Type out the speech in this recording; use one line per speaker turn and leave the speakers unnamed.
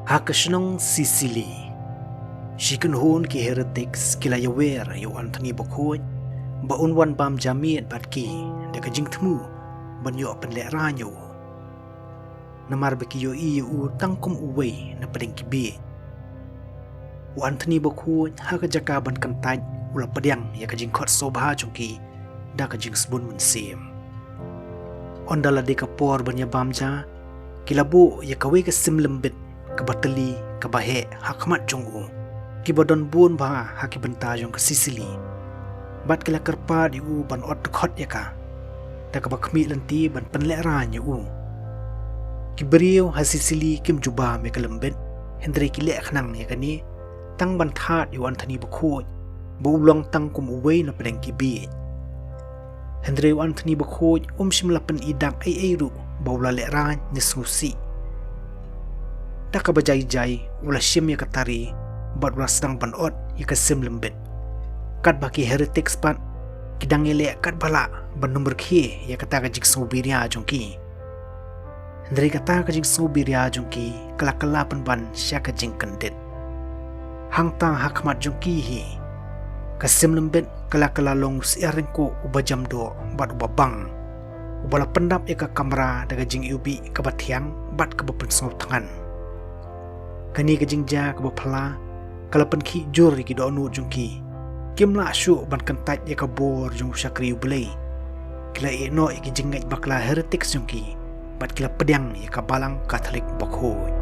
Hakashnong Sicily. Shikan hon ki heretics kila yawer yu Anthony Bokhoy ba unwan bam jamiat batki daga jingtmu ban yu pen le ranyo. Namar baki yu iu tangkum uway na pading kibi. U Anthony Bokhoy haka jaka ban kantaj ula padyang ya kajing khot sobha chungki da kajing sbun mensim. Ondala de kapor ban ya bamja kilabu ya kawe ka sim lembit kabatali kabahe hakmat jungu kibadon bun ba hakibenta jong ke Sicily bat kila kerpa di u ban ot khot ya ka ta kabakmi lenti ban penlek ranya u kibrio ha Sicily kim juba me kalembet Hendrik kilek khnang ya kani tang ban that yu Anthony Bokhoy bu ulong tang kum uway na pedeng kibi Hendrik Anthony Bokhoy simlapen idak ai ru bawla lek ran nisusi da ka bajai-jai ula shim ya katari bat ula sedang ban ot ya kasim lembet kat baki heretics pat kidang ele kat bala ban nomor khi ya kata ka jiksu biria jongki ndri kata ka jiksu biria jongki kala ban sya ka jing kendit hang ta hakmat jongki hi kasim lembet kala long siarengko ubajam do bat ubabang ubala pendap ya ka kamera daga jing ubi ka bathiang bat ka bapensau tangan kani ka jingja ka baphala kalapan ki jor ki do anu jungki kimla shu ban kantaj ya ka bor jung syakri ubelai kila eno ki jingai bakla heretics jungki bat kila pedyang ya ka balang Catholic Bokhoy